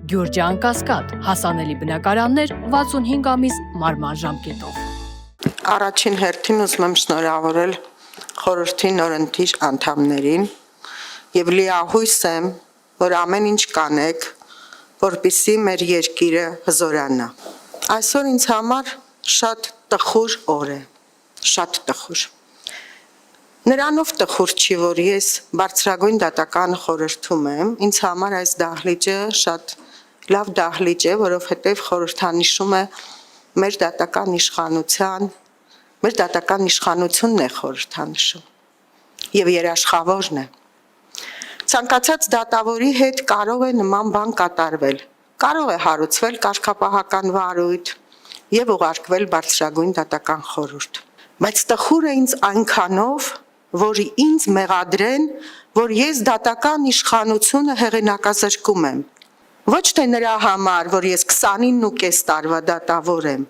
Գյուրջան Կասկադ, հասանելի բնակարաններ 65 ամիս մարման ժամկետով։ Առաջին հերթին ուզում եմ շնորհավորել խորհրդի նորընտիր անդամներին եւ լիահույս եմ, որ ամեն ինչ կանեք, որպեսզի մեր երկիրը հզորանա։ Այսօր ինձ համար շատ տխուր օր է, շատ տխուր։ Նրանով տխուր չի, որ ես բարձրագույն դատական խորհրդում եմ, ինձ համար այս դահլիճը շատ լավ դահլիճ է, որովհետև խորհրդանիշում է մեր դատական իշխանությունն է խորհրդանշում եւ երաշխավորն է։ Ցանկացած դատավորի հետ կարող է նման բան կատարվել, կարող է հարուցվել կարգապահական վարույթ եւ ուղարկվել բարձրագույն դատական խորհուրդ։ Բայց տխուր է ինձ այնքանով, որ ինձ մեղադրեն, որ ես դատական իշխանությունը հեղինակազրկում եմ։ Ոչ թե նրա համար, որ ես 29.5 տարվա դատավոր եմ,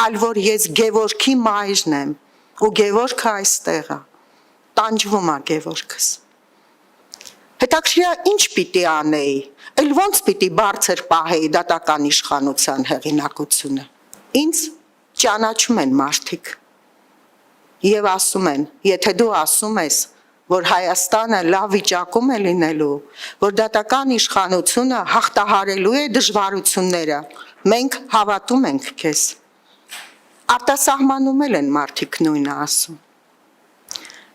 այլ որ ես Գևորգի մայրն եմ, ու Գևորգը այստեղ է, տանջվում է Գևորգս։ Հետաքրքիր է, ինչ պիտի անեի, էլ ոնց պիտի բարձր պահեի դատական իշխանության հեղինակությունը։ Ինձ ճանաչում են մարդիկ եւ ասում են, եթե դու ասում ես, որ Հայաստանը լավ վիճակում է լինելու, որ դատական իշխանությունը հաղթահարելու է դժվարությունները, մենք հավատում ենք քեզ։ Արտասահմանում են մարդիկ նույնը ասում։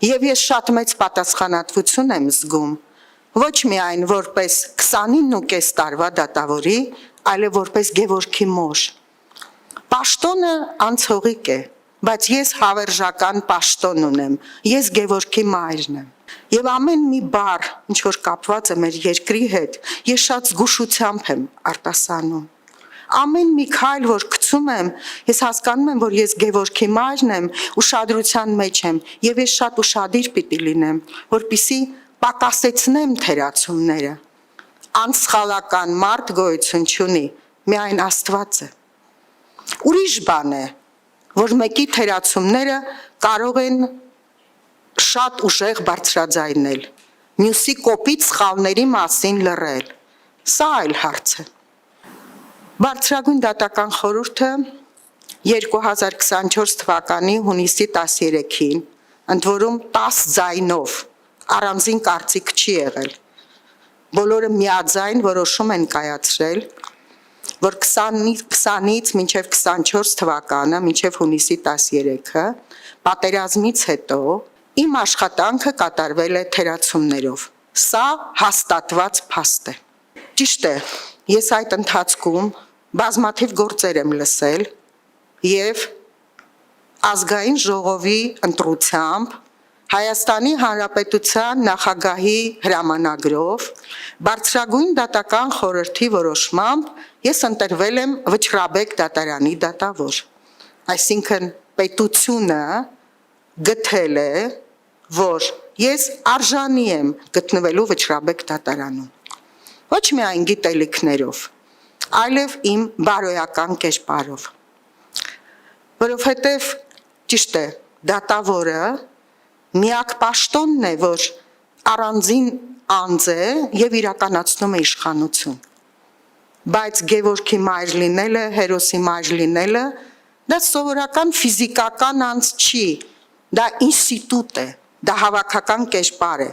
Եվ ես շատ մեծ պատասխանատվություն եմ զգում, ոչ միայն որպես 29.5 տարվա դատավորի, այլև որպես Գևորգի մոր։ Պաշտոնը անցողիկ է, բայց ես հավերժական պաշտոն ունեմ, ես Գևորգի մայրն եմ։ Եվ ամեն մի բառ, ինչ որ կապված է մեր երկրի հետ, ես շատ զգուշությամբ եմ արտասանում։ Ամեն մի քայլ, որ գցում եմ, ես հասկանում եմ, որ ես Գևորգի մայրն եմ, ուշադրության մեջ եմ, եւ ես շատ ուշադիր պիտի լինեմ, որպեսզի պակասեցնեմ թերացումները։ Անսխալական մարդ գոյություն չունի, միայն Աստված է։ Ուրիշ բան է, որ մեկի թերացումները կարող են շատ ուժեղ բարձրաձայնել, մյուսի կոպիտ սխալների մասին լռել, սա այլ հարց է։ Բարձրագույն դատական խորհուրդը 2024 թվականի հունիսի 13-ին, ընդ որում 10 ձայնով, առանձին կարծիք չի եղել, բոլորը միաձայն որոշում են կայացրել, որ 20-ից մինչև 24 թվականը, մինչև հունիսի 13-ը, պատերազմից հետո իմ աշխատանքը կատարվել է թերացումներով։ Սա հաստատված փաստ է։ Ճիշտ է, ես այդ ընթացքում բազմաթիվ գործեր եմ լսել եւ ազգային ժողովի ընտրությամբ Հայաստանի Հանրապետության նախագահի հրամանագրով բարձրագույն դատական խորհրդի որոշմամբ ես ընտրվել եմ Վճռաբեկ դատարանի դատավոր։ Այսինքն պետությունը գտել է, որ ես արժանի եմ գտնվելու Վճռաբեկ դատարանում։ Ոչ միայն գիտելիքներով, այլև իմ բարոյական կերպարով։ Որովհետև ճիշտ է, դատավորը միակ պաշտոնն է, որ առանձին անձ է եւ իրականացնում է իշխանություն։ Բայց Գևորգի մայր լինելը, հերոսի մայր լինելը, դա սովորական ֆիզիկական անձ չի, դա ինստիտուտ է, դա հավաքական կերպար է։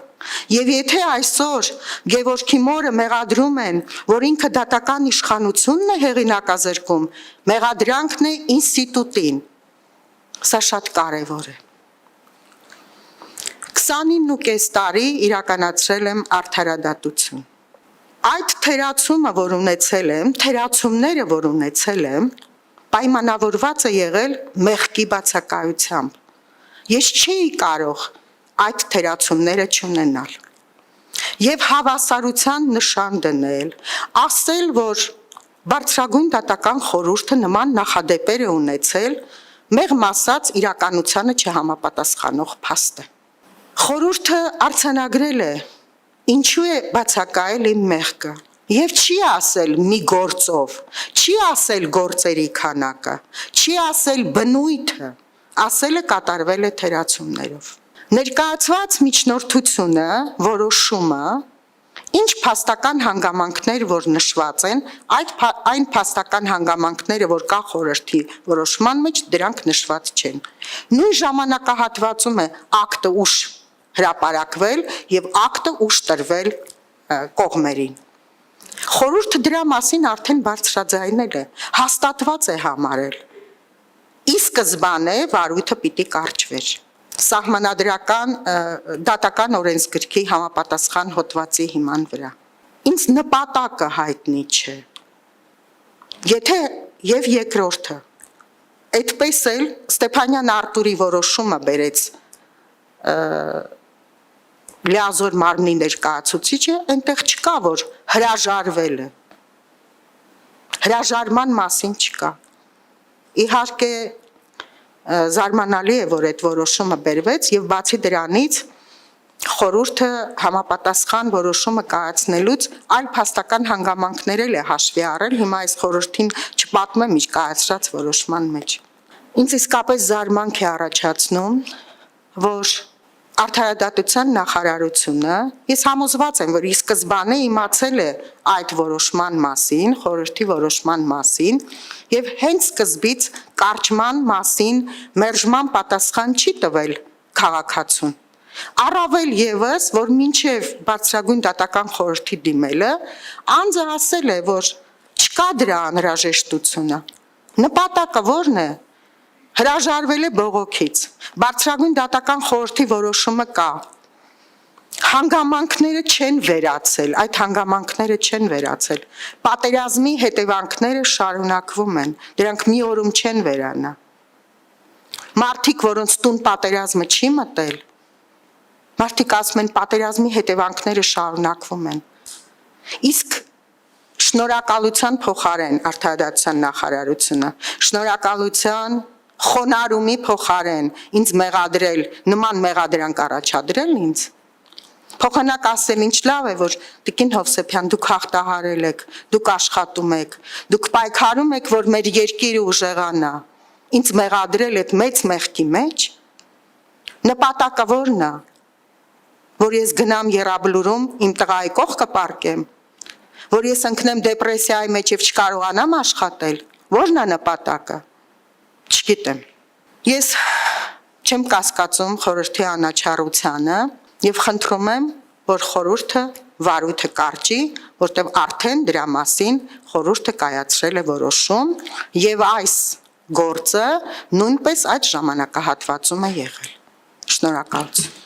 Եվ եթե այսօր Գևորգի մորը մեղադրում են, որ ինքը դատական իշխանությունն է հեղինակազրկում, մեղադրանքն է ինստիտուտին։ Սա շատ կարևոր է։ 29.5 տարի իրականացրել եմ արդարադատություն։ Այդ թերացումը, որ ունեցել եմ, թերացումները, որ ունեցել եմ, պայմանավորված է եղել մեղքի բացակայությամբ։ Ես չէի կարող այդ թերացումները չունենալ։ Եվ հավասարության նշան դնել, ասել, որ բարձրագույն դատական խորհուրդը նման նախադեպեր է ունեցել, մեղմ ասած իրականությանը չհամապատասխանող փաստ է։ Խորհուրդը արձանագրել է, ինչու է բացակայել իմ մեղքը, եւ չի ասել մի գործով, չի ասել գործերի քանակը, չի ասել բնույթը, ասել է կատարվել է թերացումներով։ Ներկայացված միջնորդությունը, որոշումը Ինչ փաստական հանգամանքներ, որ նշված են, այն փաստական հանգամանքները, որ կա խորհրդի որոշման մեջ, դրանք նշված չեն։ Նույն ժամանակահատվածում է ակտը ուշ հրապարակվել եւ ակտը ուշ տրվել կողմերին։ Խորհուրդը դրա մասին արդեն բարձրաձայնել է, հաստատված է համարել։ Ի սկզբանե վարույթը պիտի կարճվեր։ Սահմանադրական դատական օրենսգրքի համապատասխան հոդվածի հիման վրա։ Ինձ նպատակը հայտնի չէ։ Եթե եւ երկրորդը այդպես էլ Ստեփանյան Արտուրի որոշումը բերեց լիազոր մարմնի ներկայացուցիչը, այնտեղ չկա, որ հրաժարվել է։ Հրաժարման մասին չկա։ Իհարկե զարմանալի է, որ այդ որոշումը բերվեց եւ բացի դրանից խորհուրդը համապատասխան որոշումը կայացնելուց այլ փաստական հանգամանքներ էլ է հաշվի առել, հիմա այս խորհրդին չպատմեմ իր կայացրած որոշման մեջ։ Ինձ իսկապես զարմանք է առաջացնում, որ Արդարադատության նախարարությունը, ես համոզված եմ, որ ի սկզբանե իմացել է այդ որոշման մասին, խորհրդի որոշման մասին, եւ հենց սկզբից կարճման մասին մերժման պատասխան չի տվել քաղաքացուն։ Առավել եւս, որ մինչեւ բարձրագույն դատական խորհրդի դիմելը, անձը ասել է, որ չկա դրա անհրաժեշտությունը։ Նպատակը ո՞րն է։ Հրաժարվել է բողոքից, բարձրագույն դատական խորհրդի որոշումը կա, հանգամանքները չեն վերացել, այդ հանգամանքները չեն վերացել, պատերազմի հետևանքները շարունակվում են, դրանք մի օրում չեն վերանա, մարդիկ, որոնց տուն պատերազմը չի մտել, մարդիկ ասում են պատերազմի հետևանքները շարունակվում են, իսկ շնորհակալության փոխարեն Արդարադատության նախարարությունը, շնորհակալության խոնարհումի փոխարեն ինձ մեղադրել, նման մեղադրանք առաջադրել ինձ, փոխանակ ասել ինչ լավ է, որ Տիկին Հովսեփյան դուք հաղթահարել եք, դուք աշխատում եք, դուք պայքարում եք, որ մեր երկիրը ուժեղանա, ինձ մեղադրել այդ մեծ մեղքի մեջ, նպատակը ո՞րն է, որ ես գնամ Եռաբլուրում իմ տղայի կողքը պառկեմ, որ ես ընկնեմ դեպրեսիայի մեջ եւ չկարողանամ աշխատել, ո՞րն է նպատակը։ Չգիտեմ։ Ես չեմ կասկածում խորհրդի անաչառությանը եւ խնդրում եմ, որ խորհուրդը վարույթը կարճի, որտեղ արդեն դրա մասին խորհուրդը կայացրել է որոշում եւ այս գործը նույնպես այդ ժամանակահատվածում է եղել։ Շնորհակալություն։